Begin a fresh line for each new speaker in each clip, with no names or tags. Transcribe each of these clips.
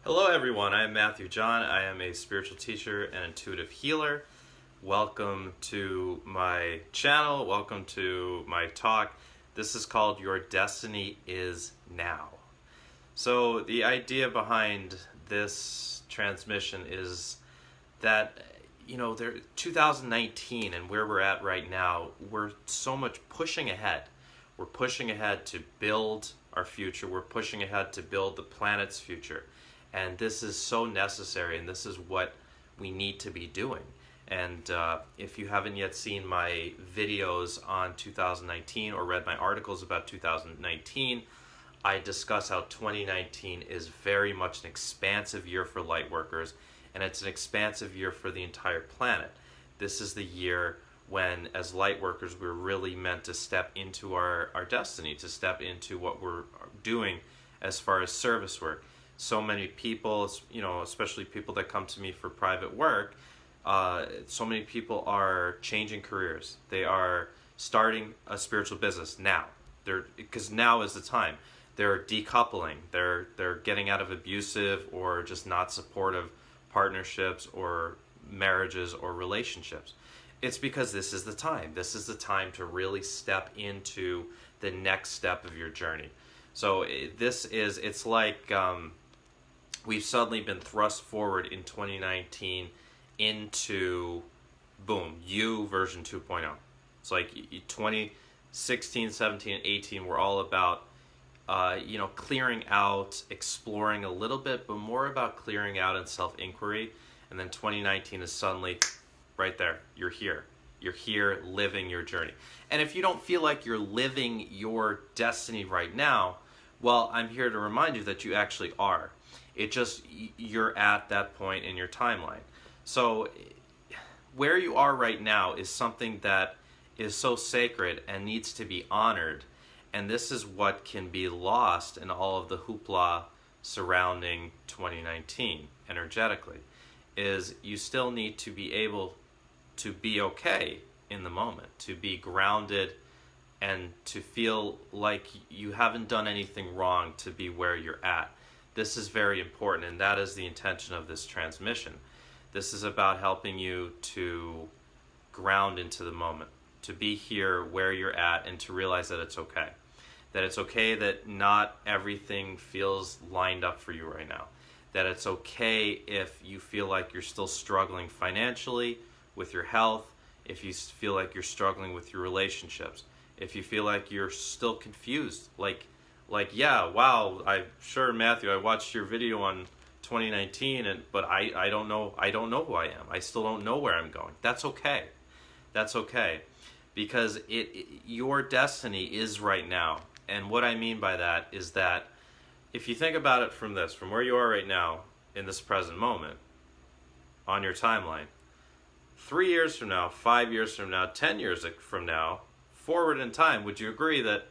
Hello everyone, I am Matthew John. I am a spiritual teacher and intuitive healer. Welcome to my channel, welcome to my talk. This is called Your Destiny is Now. So the idea behind this transmission is that, 2019 and where we're at right now, we're so much pushing ahead. We're pushing ahead to build our future. We're pushing ahead to build the planet's future. And this is so necessary, and this is what we need to be doing. And if you haven't yet seen my videos on 2019 or read my articles about 2019, I discuss how 2019 is very much an expansive year for light workers, and it's an expansive year for the entire planet. This is the year when, as light workers, we're really meant to step into our destiny, to step into what we're doing as far as service work. So many people, especially people that come to me for private work, so many people are changing careers. They are starting a spiritual business now. Because now is the time. They're decoupling. They're getting out of abusive or just not supportive partnerships or marriages or relationships. It's because this is the time. This is the time to really step into the next step of your journey. So it's like we've suddenly been thrust forward in 2019 into, boom, you version 2.0. It's like 2016, 17, and 18 were all about, clearing out, exploring a little bit, but more about clearing out and self-inquiry. And then 2019 is suddenly right there. You're here. You're here living your journey. And if you don't feel like you're living your destiny right now, well, I'm here to remind you that you actually are. It just, you're at that point in your timeline. So where you are right now is something that is so sacred and needs to be honored. And this is what can be lost in all of the hoopla surrounding 2019 energetically, is you still need to be able to be okay in the moment, to be grounded and to feel like you haven't done anything wrong to be where you're at. This is very important, and that is the intention of this transmission. This is about helping you to ground into the moment, to be here where you're at, and to realize that it's okay. That it's okay that not everything feels lined up for you right now. That it's okay if you feel like you're still struggling financially, with your health, if you feel like you're struggling with your relationships, if you feel like you're still confused, yeah, wow, Matthew, I watched your video on 2019, but I don't know who I am. I still don't know where I'm going. That's okay. That's okay. Because your destiny is right now. And what I mean by that is that if you think about it from where you are right now, in this present moment, on your timeline, 3 years from now, 5 years from now, 10 years from now, forward in time, would you agree that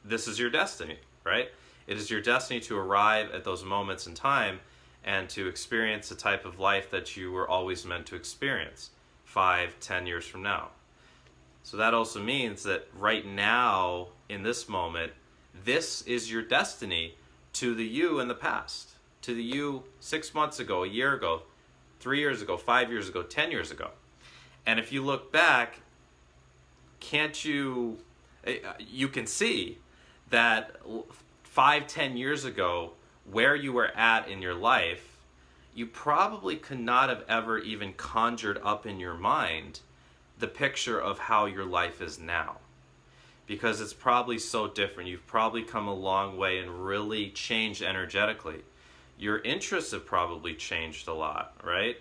this is your destiny, right? It is your destiny to arrive at those moments in time and to experience the type of life that you were always meant to experience 5, 10 years from now. So that also means that right now, in this moment, this is your destiny to the you in the past, to the you 6 months ago, a year ago, 3 years ago, 5 years ago, 10 years ago. And if you look back, you can see that 5, 10 years ago, where you were at in your life, you probably could not have ever even conjured up in your mind the picture of how your life is now. Because it's probably so different. You've probably come a long way and really changed energetically. Your interests have probably changed a lot, right?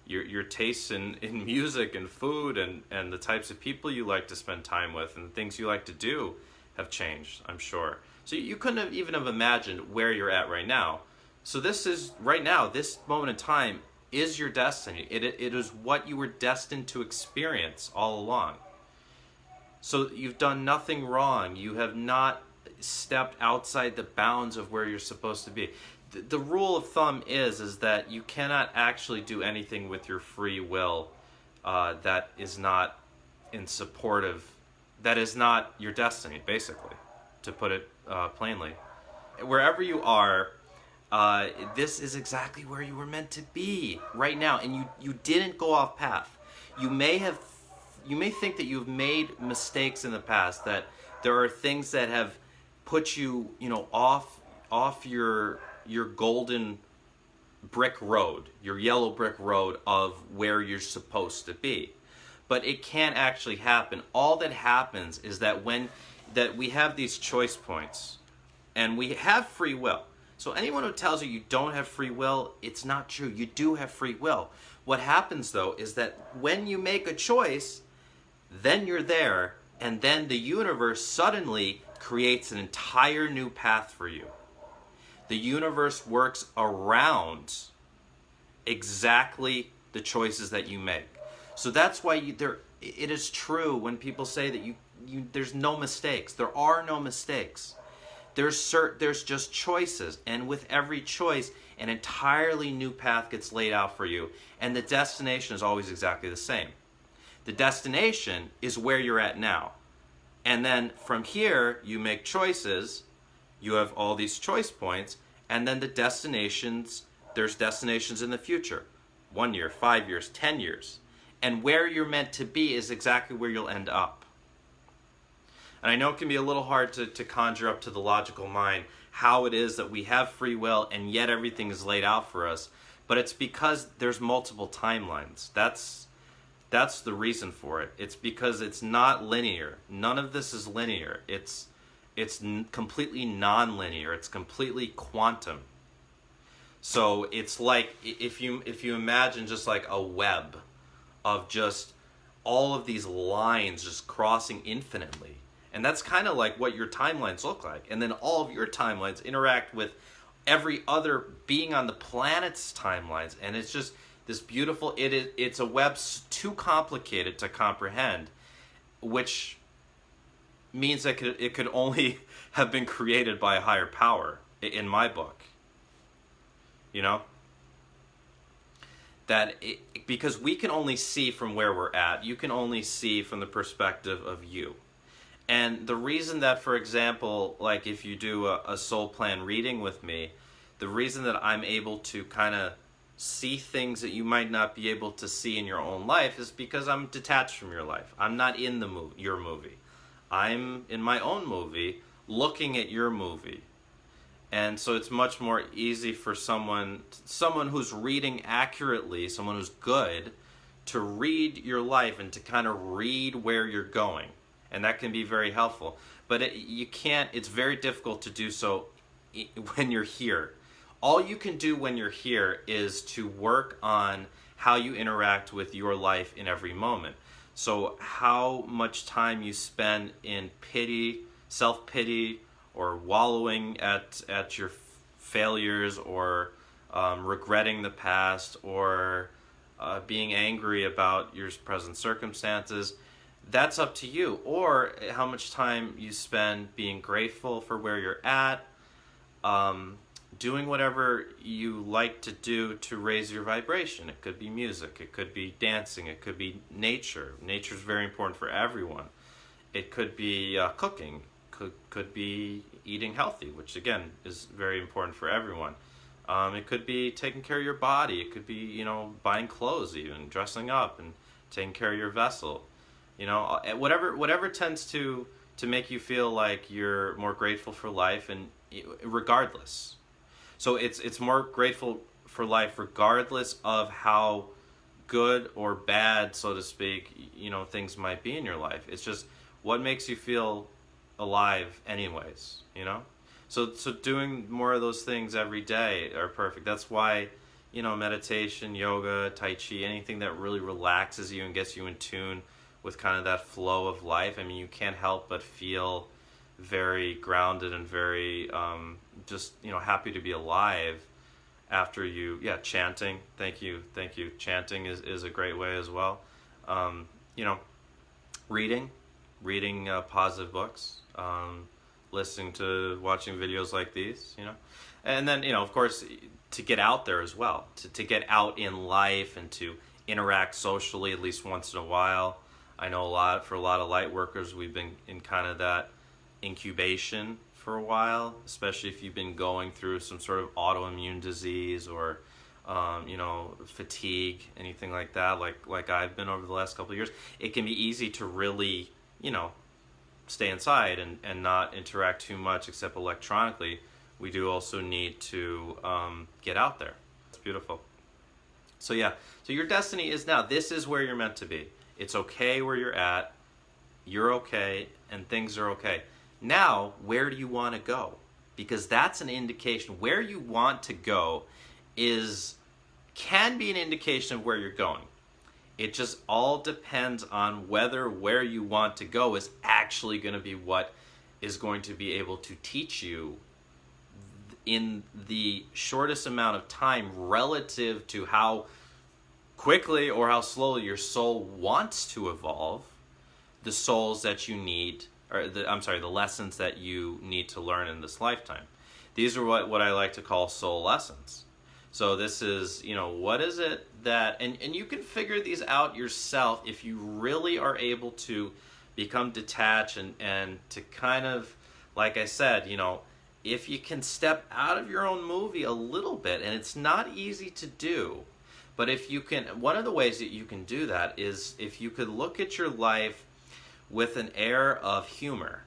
Your tastes in music and food and the types of people you like to spend time with and the things you like to do have changed, I'm sure. So you couldn't have even have imagined where you're at right now. So this is, right now, this moment in time is your destiny. It is what you were destined to experience all along. So you've done nothing wrong. You have not stepped outside the bounds of where you're supposed to be. The rule of thumb is that you cannot actually do anything with your free will that is not that is not your destiny, basically, to put it plainly. Wherever you are, this is exactly where you were meant to be right now, and you didn't go off path. You may have, you may think that you've made mistakes in the past, that there are things that have put you, off your golden brick road, your yellow brick road of where you're supposed to be. But it can't actually happen. All that happens is that we have these choice points, and we have free will. So anyone who tells you you don't have free will, it's not true. You do have free will. What happens though is that when you make a choice, then you're there, and then the universe suddenly creates an entire new path for you. The universe works around exactly the choices that you make. So that's why it is true when people say that there's no mistakes. There are no mistakes. There's just choices, and with every choice, an entirely new path gets laid out for you, and the destination is always exactly the same. The destination is where you're at now, and then from here you make choices. You have all these choice points, and then there's destinations in the future, 1 year, 5 years, 10 years, and where you're meant to be is exactly where you'll end up. And I know it can be a little hard to conjure up to the logical mind how it is that we have free will and yet everything is laid out for us, but it's because there's multiple timelines. That's the reason for it. It's because it's not linear. None of this is linear. It's completely non-linear. It's completely quantum. So it's like if you imagine just like a web of just all of these lines just crossing infinitely. And that's kind of like what your timelines look like. And then all of your timelines interact with every other being on the planet's timelines. And it's just this beautiful, it's a web too complicated to comprehend, which means that it could only have been created by a higher power, in my book. Because we can only see from where we're at. You can only see from the perspective of you. And the reason that, for example, like if you do a soul plan reading with me, the reason that I'm able to kind of see things that you might not be able to see in your own life is because I'm detached from your life. I'm not in your movie. I'm in my own movie looking at your movie. And so it's much more easy for someone who's reading accurately, someone who's good, to read your life and to kind of read where you're going. And that can be very helpful. But it's very difficult to do so when you're here. All you can do when you're here is to work on how you interact with your life in every moment. So how much time you spend in pity, self-pity, or wallowing at your failures, or regretting the past, or being angry about your present circumstances, that's up to you. Or how much time you spend being grateful for where you're at, doing whatever you like to do to raise your vibration. It could be music, it could be dancing, it could be nature. Nature is very important for everyone. It could be cooking, could be eating healthy, which again is very important for everyone. It could be taking care of your body. It could be, buying clothes, even dressing up and taking care of your vessel. Whatever tends to make you feel like you're more grateful for life, and regardless. So it's more grateful for life regardless of how good or bad, so to speak, things might be in your life. It's just what makes you feel alive anyways, So doing more of those things every day are perfect. That's why, meditation, yoga, tai chi, anything that really relaxes you and gets you in tune with kind of that flow of life. I mean, you can't help but feel very grounded and very just happy to be alive after chanting. Thank you. Chanting is a great way as well. Reading positive books, watching videos like these, and then of course to get out there as well, to get out in life and to interact socially at least once in a while. I know for a lot of light workers, we've been in kind of that incubation for a while, especially if you've been going through some sort of autoimmune disease or fatigue, anything like that, like I've been over the last couple of years, it can be easy to really, stay inside and not interact too much except electronically. We do also need to get out there. It's beautiful. So yeah, so your destiny is now. This is where you're meant to be. It's okay where you're at. You're okay, and things are okay. Now, where do you want to go? Because that's an indication. Where you want to go can be an indication of where you're going. It just all depends on whether where you want to go is actually going to be what is going to be able to teach you in the shortest amount of time relative to how quickly or how slowly your soul wants to evolve, the souls that you need, the lessons that you need to learn in this lifetime. These are what I like to call soul lessons. So this is, what is it that, and you can figure these out yourself if you really are able to become detached and to kind of, like I said, if you can step out of your own movie a little bit, and it's not easy to do, but if you can, one of the ways that you can do that is if you could look at your life with an air of humor,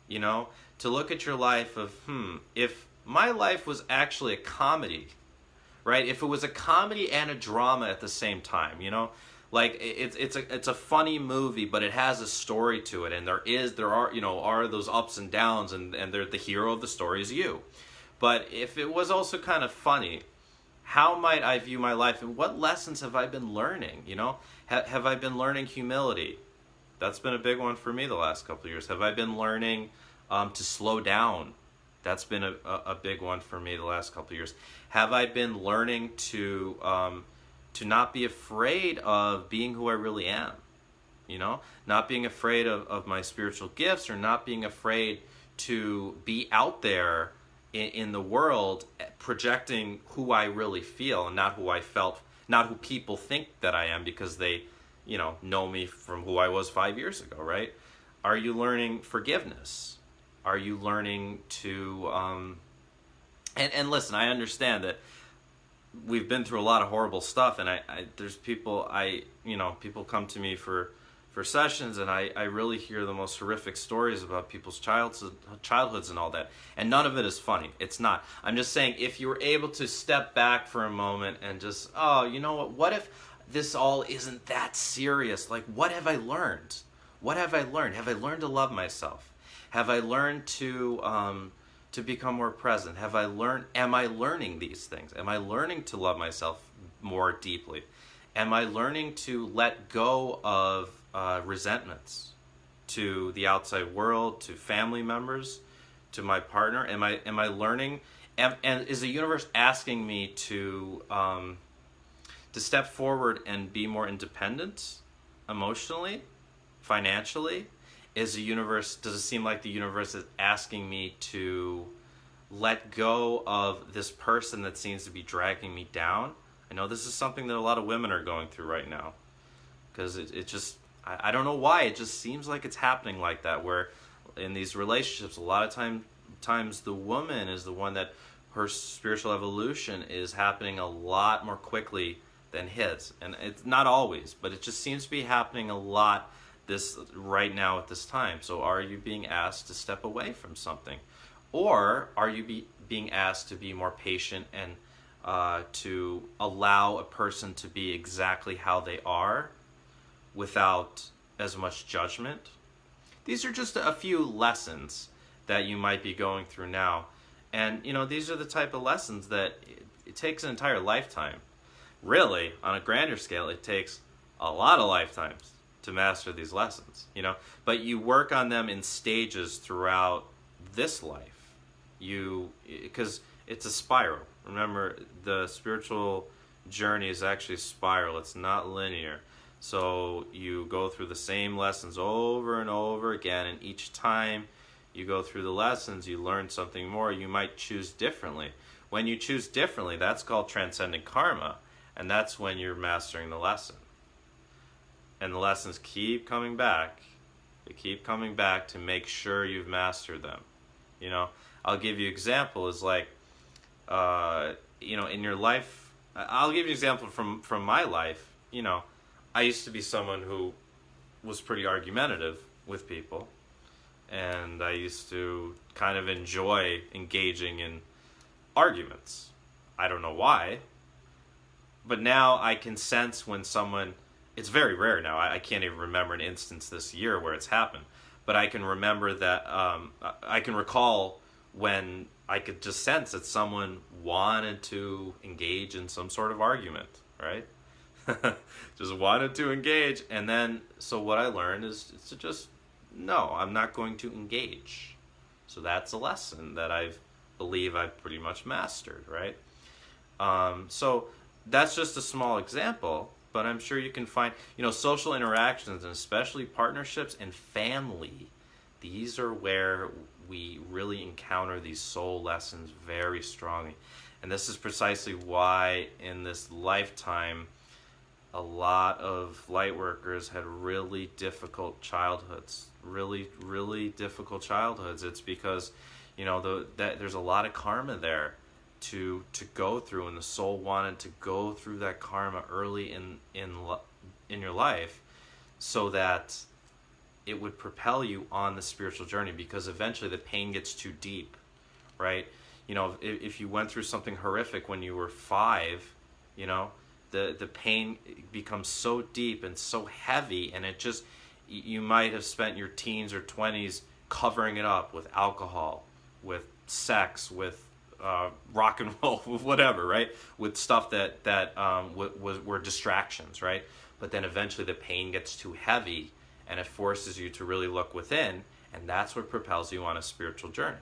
to look at your life of, if my life was actually a comedy, right? If it was a comedy and a drama at the same time, like it's a funny movie, but it has a story to it, and there are those ups and downs, and the hero of the story is you. But if it was also kind of funny, how might I view my life, and what lessons have I been learning? Have I been learning humility? That's been a big one for me the last couple of years. Have I been learning to slow down? That's been a big one for me the last couple of years. Have I been learning to not be afraid of being who I really am? Not being afraid of my spiritual gifts, or not being afraid to be out there in the world projecting who I really feel, and not who I felt, not who people think that I am because they, know me from who I was 5 years ago, right? Are you learning forgiveness? Are you learning to, and listen, I understand that we've been through a lot of horrible stuff, and there's people, people come to me for sessions, and I really hear the most horrific stories about people's childhoods and all that, and none of it is funny. It's not. I'm just saying, if you were able to step back for a moment and just, what if this all isn't that serious? Like, what have I learned? What have I learned? Have I learned to love myself? Have I learned to become more present? Am I learning these things? Am I learning to love myself more deeply? Am I learning to let go of resentments to the outside world, to family members, to my partner? Am I learning? And is the universe asking me to step forward and be more independent emotionally, financially? Does it seem like the universe is asking me to let go of this person that seems to be dragging me down? I know this is something that a lot of women are going through right now, because it just, I don't know why, it just seems like it's happening like that, where in these relationships, a lot of times the woman is the one that her spiritual evolution is happening a lot more quickly than his. And it's not always, but it just seems to be happening a lot right now at this time. So are you being asked to step away from something? Or are you being asked to be more patient and to allow a person to be exactly how they are without as much judgment? These are just a few lessons that you might be going through now. And, these are the type of lessons that it takes an entire lifetime. Really, on a grander scale, it takes a lot of lifetimes to master these lessons, but you work on them in stages throughout this life. Because it's a spiral. Remember, the spiritual journey is actually a spiral. It's not linear. So you go through the same lessons over and over again, and each time you go through the lessons, you learn something more. You might choose differently. When you choose differently, that's called transcending karma, and that's when you're mastering the lesson. And the lessons keep coming back. They keep coming back to make sure you've mastered them. You know, I'll give you example is like, in your life, I'll give you an example from my life. I used to be someone who was pretty argumentative with people, and I used to kind of enjoy engaging in arguments. I don't know why, but now I can sense when someone, it's very rare now, I can't even remember an instance this year where it's happened, but I can remember that, I can recall when I could just sense that someone wanted to engage in some sort of argument, right? Just wanted to engage, and then, so what I learned is to just, no, I'm not going to engage. So that's a lesson that believe I've pretty much mastered, right? So that's just a small example, but I'm sure you can find, social interactions, and especially partnerships and family. These are where we really encounter these soul lessons very strongly. And this is precisely why in this lifetime, a lot of light workers had really difficult childhoods. Really, really difficult childhoods. It's because, that there's a lot of karma there to go through, and the soul wanted to go through that karma early in your life, so that it would propel you on the spiritual journey, because eventually the pain gets too deep, right? If you went through something horrific when you were 5, the pain becomes so deep and so heavy, and it just, you might have spent your teens or 20s covering it up with alcohol, with sex, with rock and roll, with whatever, right? With stuff that were distractions, right? But then eventually the pain gets too heavy, and it forces you to really look within, and that's what propels you on a spiritual journey,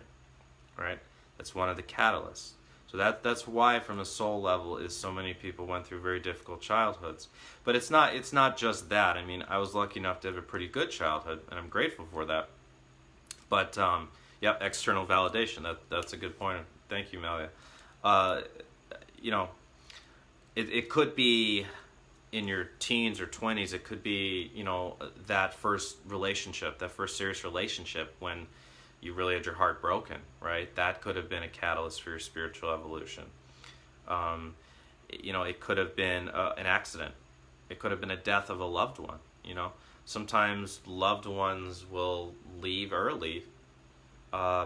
right? That's one of the catalysts. So that's why, from a soul level, is so many people went through very difficult childhoods. But it's not just that. I mean, I was lucky enough to have a pretty good childhood, and I'm grateful for that. But external validation. That's a good point. Thank you, Melia. It could be in your teens or 20s. It could be that first relationship, that first serious relationship when you really had your heart broken, right? That could have been a catalyst for your spiritual evolution. It could have been an accident. It could have been a death of a loved one. Sometimes loved ones will leave early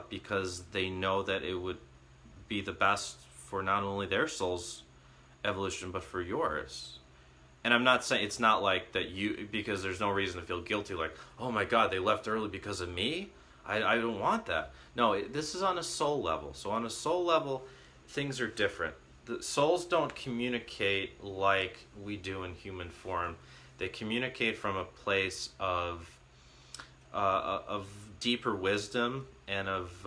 because they know that it would be the best for not only their soul's evolution, but for yours. And I'm not saying, it's not like that because there's no reason to feel guilty, like, oh my God, they left early because of me? I don't want that. No, this is on a soul level. So on a soul level, things are different. The souls don't communicate like we do in human form. They communicate from a place of deeper wisdom and of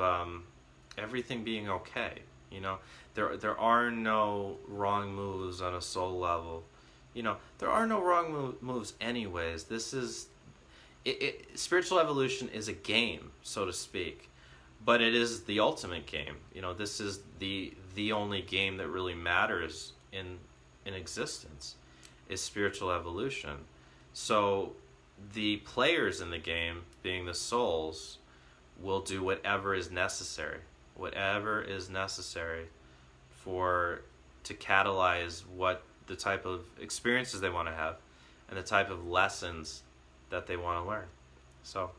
everything being okay. There are no wrong moves on a soul level. There are no wrong moves anyways. This is spiritual evolution is a game, so to speak, but it is the ultimate game. This is the only game that really matters in existence, is spiritual evolution. So the players in the game, being the souls, will do whatever is necessary to catalyze what the type of experiences they want to have and the type of lessons that they want to learn. So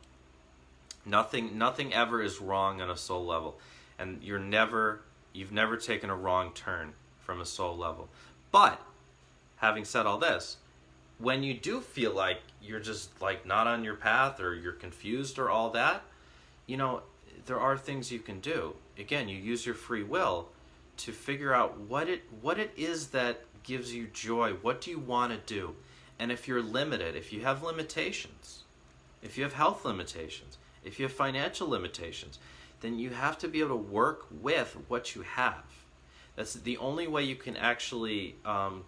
nothing ever is wrong on a soul level, and you've never taken a wrong turn from a soul level. But having said all this, when you do feel like you're just like not on your path, or you're confused or all that, there are things you can do. Again, you use your free will to figure out what it is that gives you joy. What do you want to do? And if you're limited, if you have limitations, if you have health limitations, if you have financial limitations, then you have to be able to work with what you have. That's the only way you can actually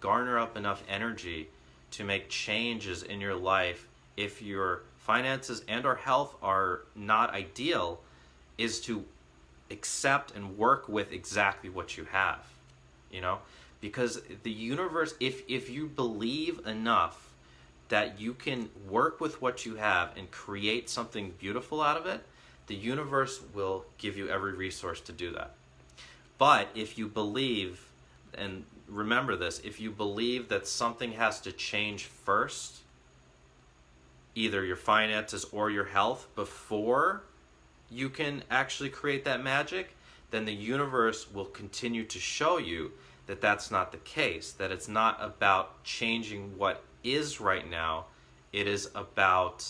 garner up enough energy to make changes in your life. If your finances and or health are not ideal, is to accept and work with exactly what you have. Because the universe, if you believe enough that you can work with what you have and create something beautiful out of it, the universe will give you every resource to do that. But if you believe, and remember this, if you believe that something has to change first, either your finances or your health, before you can actually create that magic, then the universe will continue to show you that that's not the case, that it's not about changing what is right now, it is about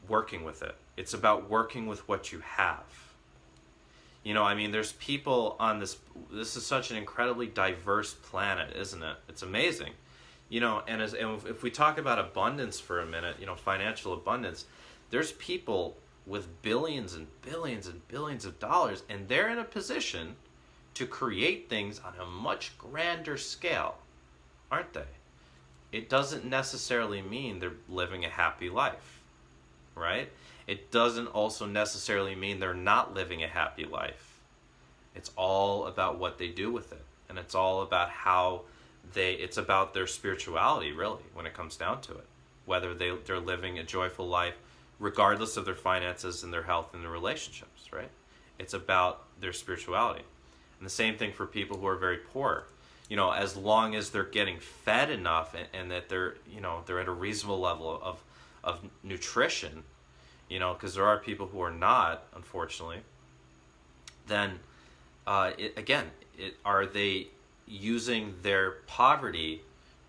working with it. It's about working with what you have. You know, I mean, there's people on this is such an incredibly diverse planet, isn't it? It's amazing. You know, and if we talk about abundance for a minute, you know, financial abundance, there's people with billions and billions and billions of dollars, and they're in a position to create things on a much grander scale, aren't they? It doesn't necessarily mean they're living a happy life, right? It doesn't also necessarily mean they're not living a happy life. It's all about what they do with it, and it's all about how it's about their spirituality, really, when it comes down to it. Whether they're living a joyful life, regardless of their finances and their health and their relationships, right? It's about their spirituality. And the same thing for people who are very poor. You know, as long as they're getting fed enough and that they're at a reasonable level of nutrition, you know, because there are people who are not, unfortunately, then are they using their poverty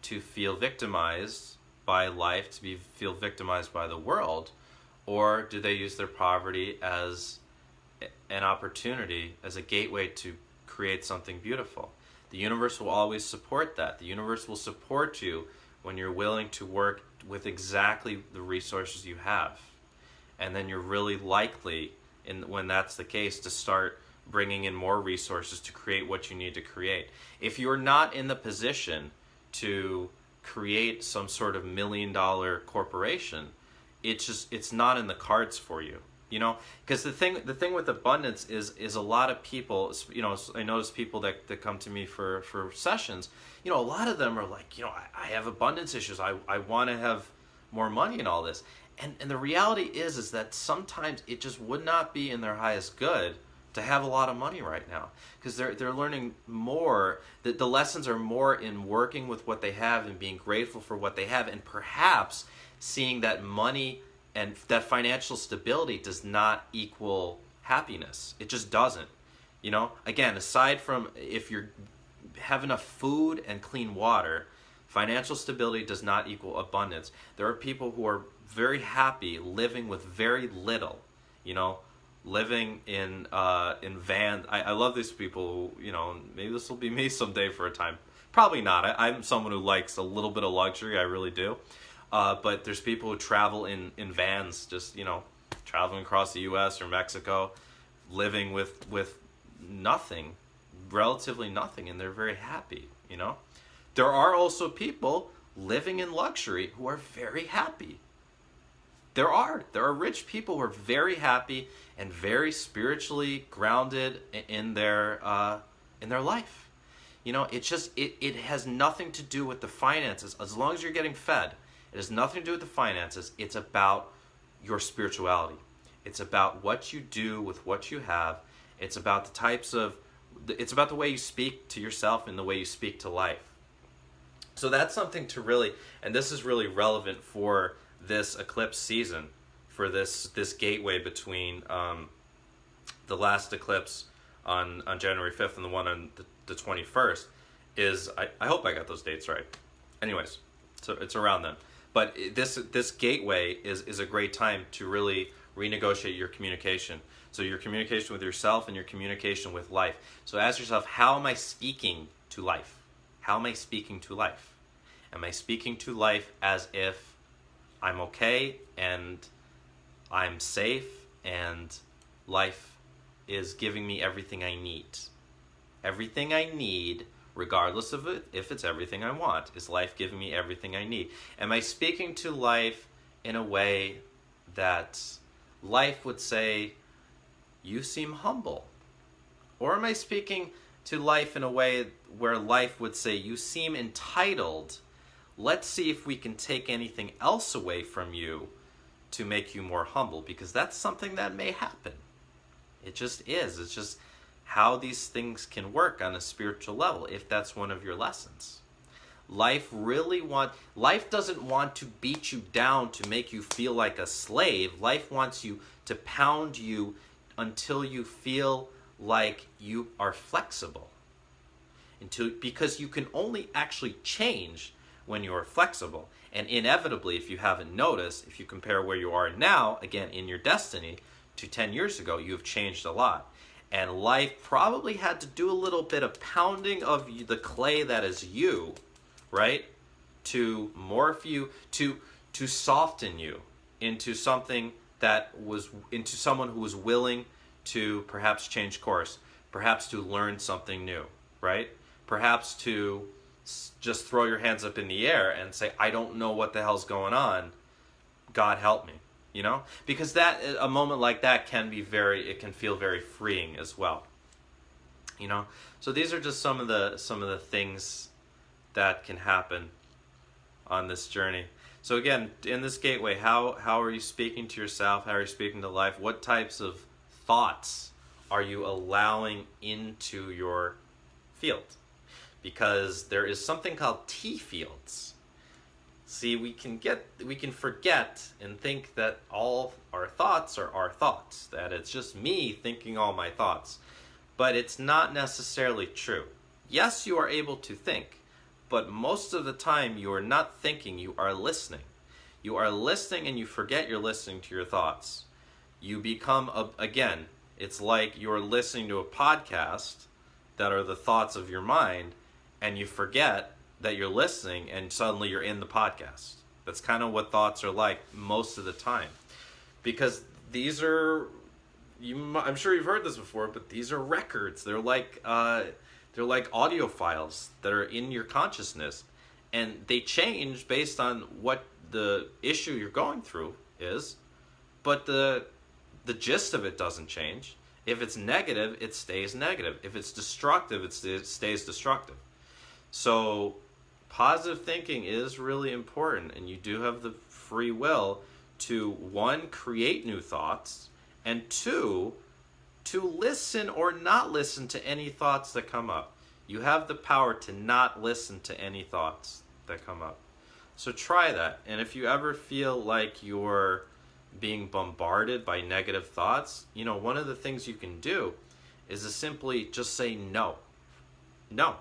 to feel victimized by life, to feel victimized by the world, or do they use their poverty as an opportunity, as a gateway to create something beautiful? The universe will always support that. The universe will support you when you're willing to work with exactly the resources you have. And then you're really likely, when that's the case, to start bringing in more resources to create what you need to create. If you're not in the position to create some sort of $1 million corporation, it's not in the cards for you. You know, because the thing with abundance is a lot of people, you know, I notice people that come to me for sessions, you know, a lot of them are like, you know, I have abundance issues. I want to have more money and all this. And the reality is that sometimes it just would not be in their highest good to have a lot of money right now, because they're learning more, that the lessons are more in working with what they have and being grateful for what they have, and perhaps seeing that money and that financial stability does not equal happiness. It just doesn't. You know, again, aside from if you have enough food and clean water, financial stability does not equal abundance. There are people who are very happy living with very little, you know, living in vans. I love these people who, you know, maybe this will be me someday for a time. Probably not. I'm someone who likes a little bit of luxury. I really do. But there's people who travel in vans, just, you know, traveling across the U.S. or Mexico, living with nothing, relatively nothing, and they're very happy, you know. There are also people living in luxury who are very happy. There are rich people who are very happy and very spiritually grounded in their life. You know, it's just it has nothing to do with the finances. As long as you're getting fed, it has nothing to do with the finances. It's about your spirituality. It's about what you do with what you have. It's about it's about the way you speak to yourself and the way you speak to life. So that's something to really, and this is really relevant for this eclipse season, for this gateway between the last eclipse on January 5th and the one on the 21st, is, I hope I got those dates right. Anyways, so it's around then. But this gateway is a great time to really renegotiate your communication. So your communication with yourself and your communication with life. So ask yourself, how am I speaking to life? How am I speaking to life? Am I speaking to life as if I'm okay and I'm safe and life is giving me everything I need? Everything I need, regardless of it, if it's everything I want. Is life giving me everything I need? Am I speaking to life in a way that life would say, you seem humble? Or am I speaking to life in a way where life would say, you seem entitled? Let's see if we can take anything else away from you to make you more humble, because that's something that may happen. It just is. It's just how these things can work on a spiritual level, if that's one of your lessons. Life doesn't want to beat you down to make you feel like a slave. Life wants you to pound you until you feel like you are flexible. Because you can only actually change when you are flexible. And inevitably, if you haven't noticed, if you compare where you are now, again, in your destiny, to 10 years ago, you have changed a lot. And life probably had to do a little bit of pounding of the clay that is you, right? To morph you, to soften you into something into someone who was willing to perhaps change course, perhaps to learn something new, right? Perhaps to just throw your hands up in the air and say, I don't know what the hell's going on. God help me, you know? Because a moment like that can feel very freeing as well, you know? So these are just some of the things that can happen on this journey. So again, in this gateway, how are you speaking to yourself? How are you speaking to life? What types of thoughts are you allowing into your field? Because there is something called T fields. See, we can forget and think that all our thoughts are our thoughts, that it's just me thinking all my thoughts. But it's not necessarily true. Yes, you are able to think, but most of the time you are not thinking, you are listening. You are listening and you forget you're listening to your thoughts. You become, again, it's like you're listening to a podcast that are the thoughts of your mind, and you forget that you're listening, and suddenly you're in the podcast. That's kind of what thoughts are like most of the time. Because these are, I'm sure you've heard this before, but these are records. They're like audio files that are in your consciousness, and they change based on what the issue you're going through is, but the gist of it doesn't change. If it's negative, it stays negative. If it's destructive, it stays destructive. So positive thinking is really important, and you do have the free will to, one, create new thoughts, and two, to listen or not listen to any thoughts that come up. You have the power to not listen to any thoughts that come up. So try that. And if you ever feel like you're being bombarded by negative thoughts, one of the things you can do is to simply just say no. No,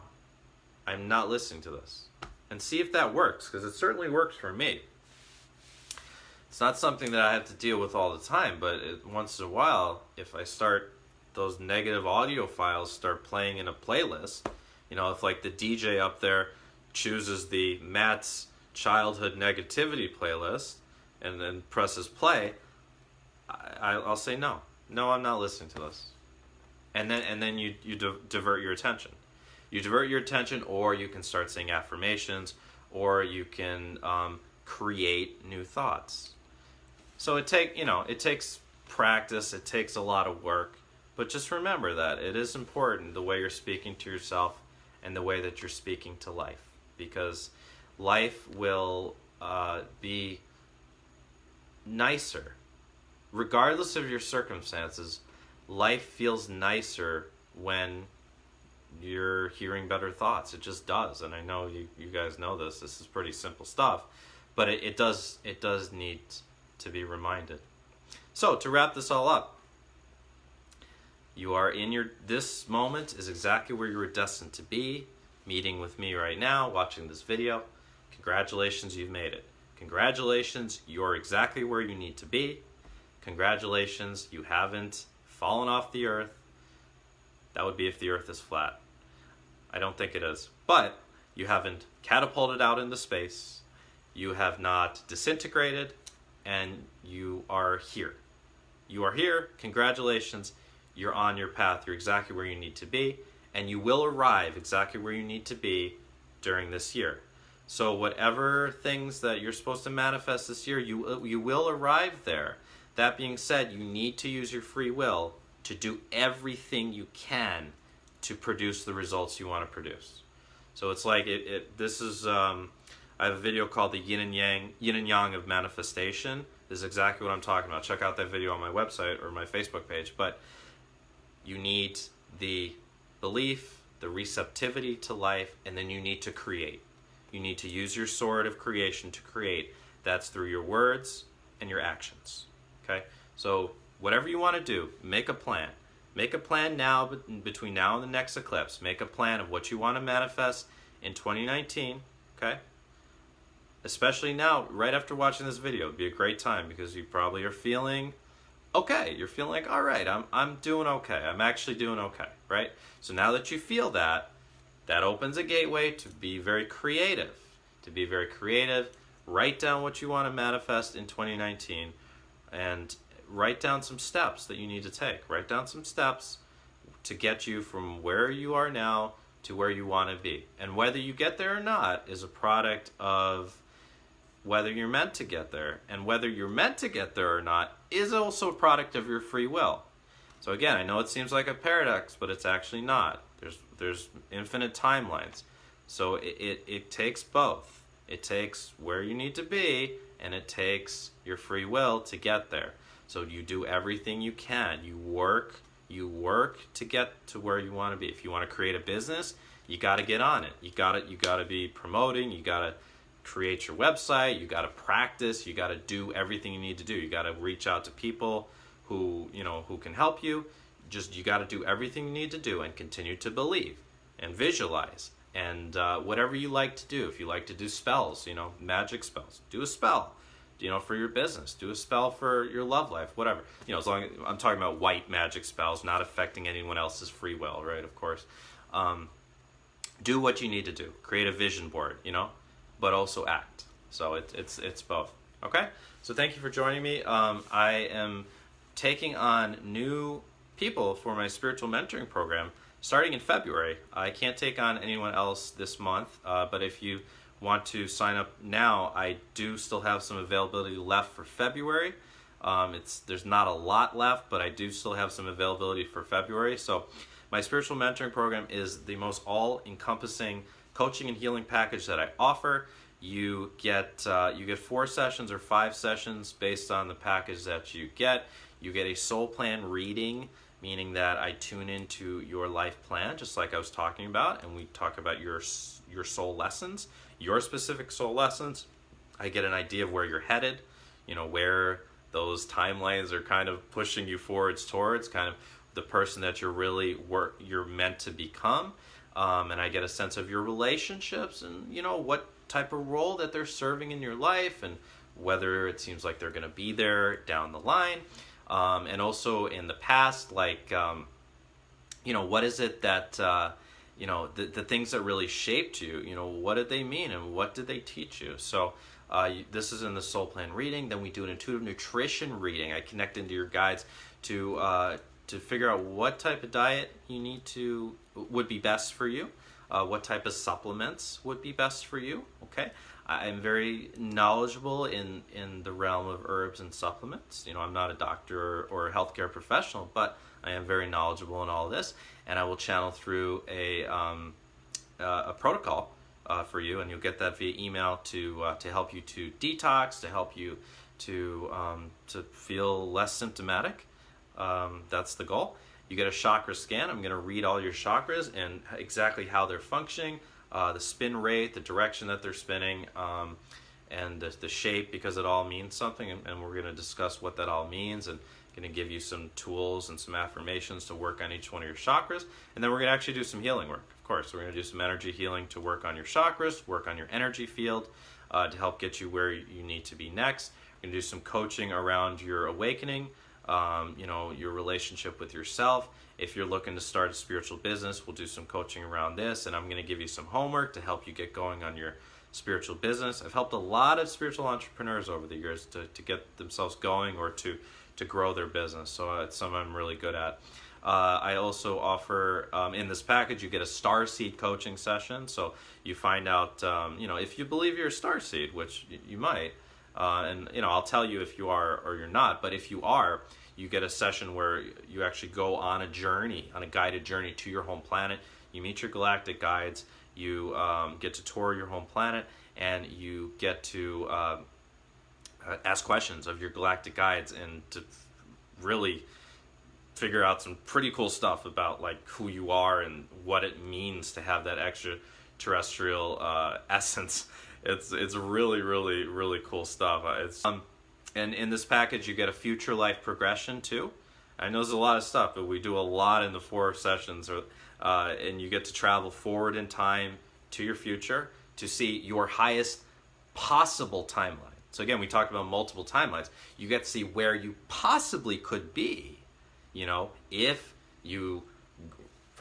I'm not listening to this. And see if that works, because it certainly works for me. It's not something that I have to deal with all the time, but once in a while, if I start, those negative audio files start playing in a playlist, if like the DJ up there chooses the Matt's childhood negativity playlist and then presses play, I'll say no. No, I'm not listening to this. And then you divert your attention. You divert your attention, or you can start saying affirmations, or you can create new thoughts. So it takes practice, it takes a lot of work, but just remember that it is important the way you're speaking to yourself and the way that you're speaking to life, because life will be nicer. Regardless of your circumstances, life feels nicer when you're hearing better thoughts. It just does. And I know you guys know this. This is pretty simple stuff, but it does need to be reminded. So to wrap this all up, you are this moment is exactly where you were destined to be, meeting with me right now, watching this video. Congratulations, you've made it. Congratulations, you're exactly where you need to be. Congratulations, you haven't fallen off the earth. That would be if the earth is flat. I don't think it is. But you haven't catapulted out into space. You have not disintegrated, and you are here. You are here. Congratulations. You're on your path. You're exactly where you need to be, and you will arrive exactly where you need to be during this year. So whatever things that you're supposed to manifest this year, you will arrive there. That being said, you need to use your free will to do everything you can to produce the results you want to produce. So it's like this is I have a video called the yin and yang of manifestation, This is exactly what I'm talking about. Check out that video on my website or my Facebook page. But you need the belief, the receptivity to life, and then you need to create. You need to use your sword of creation to create. That's through your words and your actions. Okay? So whatever you want to do, make a plan. Make a plan now, between now and the next eclipse. Make a plan of what you want to manifest in 2019. Okay? Especially now, right after watching this video, it'd be a great time because you probably are feeling okay. You're feeling like, all right, I'm doing okay. I'm actually doing okay, right? So now that you feel that, that opens a gateway to be very creative. To be very creative, write down what you want to manifest in 2019 and write down some steps that you need to take. Write down some steps to get you from where you are now to where you want to be. And whether you get there or not is a product of whether you're meant to get there, and whether you're meant to get there or not is also a product of your free will. So again, I know it seems like a paradox, but it's actually not. There's infinite timelines. So it takes both. It takes where you need to be, and it takes your free will to get there. So you do everything you can. You work to get to where you want to be. If you want to create a business, you got to get on it. You got to be promoting. You got to create your website. You got to practice. You got to do everything you need to do. You got to reach out to people who can help you. You got to do everything you need to do and continue to believe and visualize and whatever you like to do. If you like to do spells, magic spells, do a spell. For your business, do a spell for your love life, whatever. As long as I'm talking about white magic spells, not affecting anyone else's free will, right? Of course. Do what you need to do. Create a vision board, but also act. So it's both. Okay. So thank you for joining me. I am taking on new people for my spiritual mentoring program starting in February. I can't take on anyone else this month, but if you want to sign up now, I do still have some availability left for February. There's not a lot left, but I do still have some availability for February. So my spiritual mentoring program is the most all-encompassing coaching and healing package that I offer. You get 4 sessions or 5 sessions based on the package that you get. You get a soul plan reading, meaning that I tune into your life plan, just like I was talking about, and we talk about your soul lessons, your specific soul lessons. I get an idea of where you're headed, where those timelines are kind of pushing you forwards towards, kind of the person that you're meant to become, and I get a sense of your relationships and what type of role that they're serving in your life and whether it seems like they're going to be there down the line, and also in the past, like what is it that the things that really shaped you, what did they mean and what did they teach you? So this is in the soul plan reading. Then we do an intuitive nutrition reading. I connect into your guides to figure out what type of diet would be best for you, what type of supplements would be best for you. Okay, I'm very knowledgeable in the realm of herbs and supplements. I'm not a doctor or a healthcare professional, but I am very knowledgeable in all of this, and I will channel through a protocol for you, and you'll get that via email to help you to detox, to help you to feel less symptomatic. That's the goal. You get a chakra scan. I'm going to read all your chakras and exactly how they're functioning, the spin rate, the direction that they're spinning, and the shape, because it all means something, and we're going to discuss what that all means, and going to give you some tools and some affirmations to work on each one of your chakras. And then we're going to actually do some healing work. Of course, we're going to do some energy healing to work on your chakras, work on your energy field, to help get you where you need to be next. We're going to do some coaching around your awakening, your relationship with yourself. If you're looking to start a spiritual business, we'll do some coaching around this, and I'm going to give you some homework to help you get going on your spiritual business. I've helped a lot of spiritual entrepreneurs over the years to get themselves going or to grow their business, so it's something I'm really good at. I also offer, in this package, you get a starseed coaching session, so you find out, if you believe you're a starseed, which you might, and I'll tell you if you are or you're not, but if you are, you get a session where you actually go on a guided journey to your home planet. You meet your galactic guides, you get to tour your home planet, and you get to ask questions of your galactic guides and to really figure out some pretty cool stuff about like who you are and what it means to have that extraterrestrial essence. It's really really cool stuff. And in this package you get a future life progression too. I know there's a lot of stuff, but we do a lot in the 4 sessions, and you get to travel forward in time to your future to see your highest possible timeline. So again, we talked about multiple timelines. You get to see where you possibly could be, you know, if you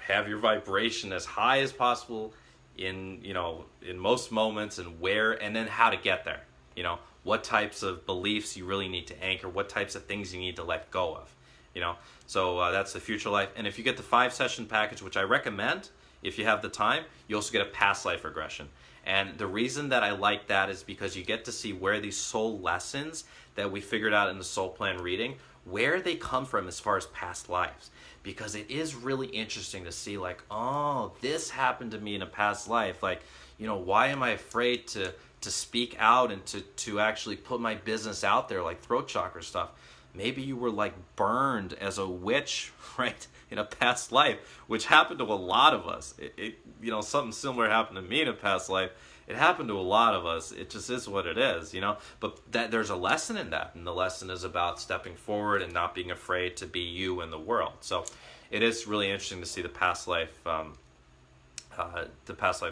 have your vibration as high as possible in, you know, in most moments, and where, and then how to get there. You know, what types of beliefs you really need to anchor, what types of things you need to let go of. You know, so that's the future life. And if you get the 5-session package, which I recommend if you have the time, you also get a past life regression. And the reason that I like that is because you get to see where these soul lessons that we figured out in the soul plan reading, where they come from as far as past lives. Because it is really interesting to see like, oh, this happened to me in a past life. Like, you know, why am I afraid to speak out and to actually put my business out there, like throat chakra stuff? Maybe you were like burned as a witch, right, in a past life, which happened to a lot of us. You know, something similar happened to me in a past life. It happened to a lot of us. It just is what it is, you know. But that there's a lesson in that, and the lesson is about stepping forward and not being afraid to be you in the world. So it is really interesting to see the past life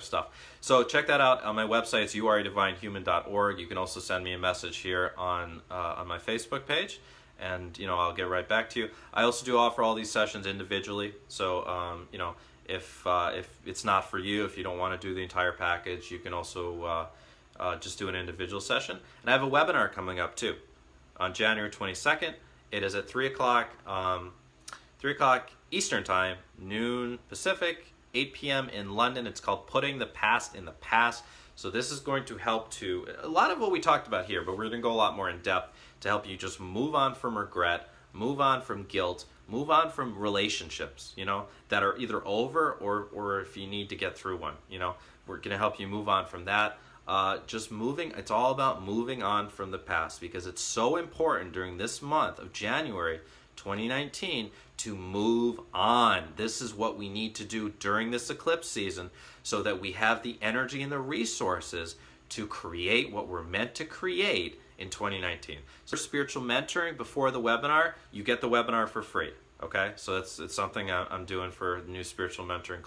stuff. So check that out on my website. It's youaredivinehuman.org. You can also send me a message here on my Facebook page, and you know, I'll get right back to you. I also do offer all these sessions individually. So you know, if it's not for you, if you don't want to do the entire package, you can also just do an individual session. And I have a webinar coming up too on January 22nd. It is at 3 o'clock Eastern Time, noon Pacific, 8 p.m. in London. It's called Putting the Past in the Past. So this is going to help to, a lot of what we talked about here, but we're going to go a lot more in depth to help you just move on from regret, move on from guilt, move on from relationships, you know, that are either over or if you need to get through one, you know, we're going to help you move on from that. Just moving, it's all about moving on from the past, because it's so important during this month of January 2019 to move on. This is what we need to do during this eclipse season so that we have the energy and the resources to create what we're meant to create in 2019. So spiritual mentoring before the webinar, you get the webinar for free. Okay, so it's something I'm doing for the new spiritual mentoring